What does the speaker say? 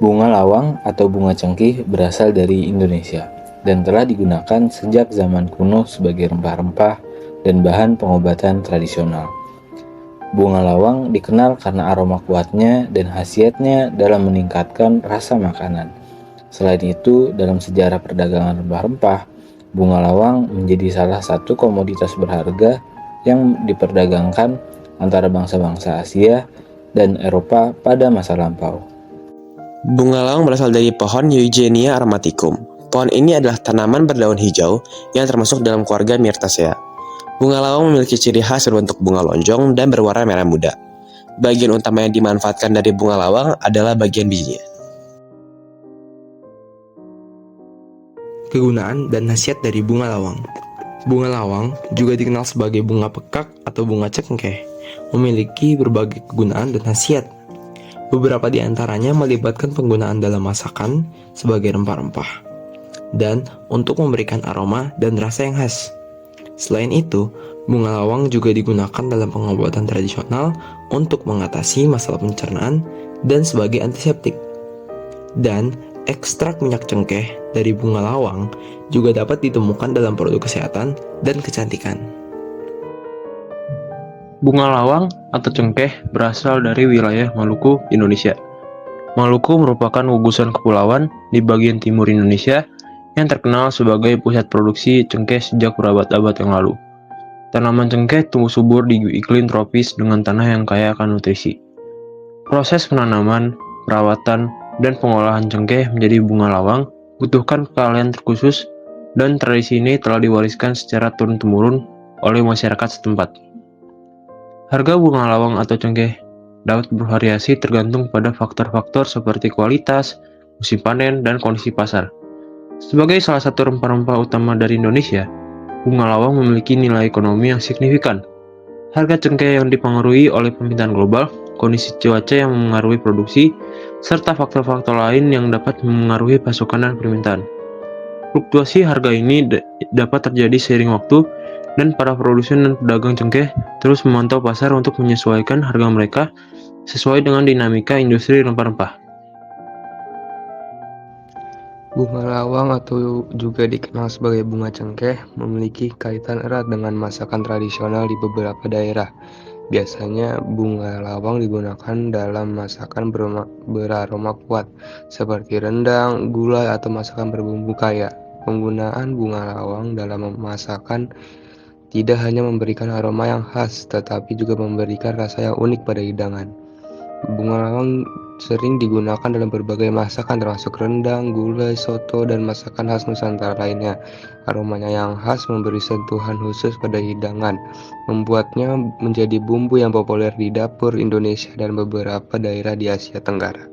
Bunga lawang atau bunga cengkih berasal dari Indonesia dan telah digunakan sejak zaman kuno sebagai rempah-rempah dan bahan pengobatan tradisional. Bunga lawang dikenal karena aroma kuatnya dan khasiatnya dalam meningkatkan rasa makanan. Selain itu, dalam sejarah perdagangan rempah-rempah, bunga lawang menjadi salah satu komoditas berharga yang diperdagangkan antara bangsa-bangsa Asia dan Eropa pada masa lampau. Bunga lawang berasal dari pohon Eugenia aromaticum. Pohon ini adalah tanaman berdaun hijau yang termasuk dalam keluarga Myrtaceae. Bunga lawang memiliki ciri khas berbentuk bunga lonjong dan berwarna merah muda. Bagian utama yang dimanfaatkan dari bunga lawang adalah bagian bijinya. Kegunaan dan khasiat dari bunga lawang. Bunga lawang juga dikenal sebagai bunga pekak atau bunga cengkeh, memiliki berbagai kegunaan dan khasiat. Beberapa di antaranya melibatkan penggunaan dalam masakan sebagai rempah-rempah dan untuk memberikan aroma dan rasa yang khas. Selain itu, bunga lawang juga digunakan dalam pengobatan tradisional untuk mengatasi masalah pencernaan dan sebagai antiseptik. Dan ekstrak minyak cengkeh dari bunga lawang juga dapat ditemukan dalam produk kesehatan dan kecantikan. Bunga lawang atau cengkeh berasal dari wilayah Maluku, Indonesia. Maluku merupakan gugusan kepulauan di bagian timur Indonesia yang terkenal sebagai pusat produksi cengkeh sejak berabad-abad yang lalu. Tanaman cengkeh tumbuh subur di iklim tropis dengan tanah yang kaya akan nutrisi. Proses penanaman, perawatan, dan pengolahan cengkeh menjadi bunga lawang butuhkan keahlian terkhusus dan tradisi ini telah diwariskan secara turun-temurun oleh masyarakat setempat. Harga bunga lawang atau cengkeh dapat bervariasi tergantung pada faktor-faktor seperti kualitas, musim panen, dan kondisi pasar. Sebagai salah satu rempah-rempah utama dari Indonesia, bunga lawang memiliki nilai ekonomi yang signifikan. Harga cengkeh yang dipengaruhi oleh permintaan global, kondisi cuaca yang mempengaruhi produksi, serta faktor-faktor lain yang dapat mempengaruhi pasokan dan permintaan. Fluktuasi harga ini dapat terjadi seiring waktu, dan para produsen dan pedagang cengkeh terus memantau pasar untuk menyesuaikan harga mereka sesuai dengan dinamika industri rempah-rempah. Bunga lawang atau juga dikenal sebagai bunga cengkeh memiliki kaitan erat dengan masakan tradisional di beberapa daerah. Biasanya bunga lawang digunakan dalam masakan beraroma kuat seperti rendang, gulai, atau masakan berbumbu kaya. Penggunaan bunga lawang dalam masakan tidak hanya memberikan aroma yang khas, tetapi juga memberikan rasa yang unik pada hidangan. Bunga lawang sering digunakan dalam berbagai masakan termasuk rendang, gulai, soto, dan masakan khas Nusantara lainnya. Aromanya yang khas memberi sentuhan khusus pada hidangan, membuatnya menjadi bumbu yang populer di dapur Indonesia dan beberapa daerah di Asia Tenggara.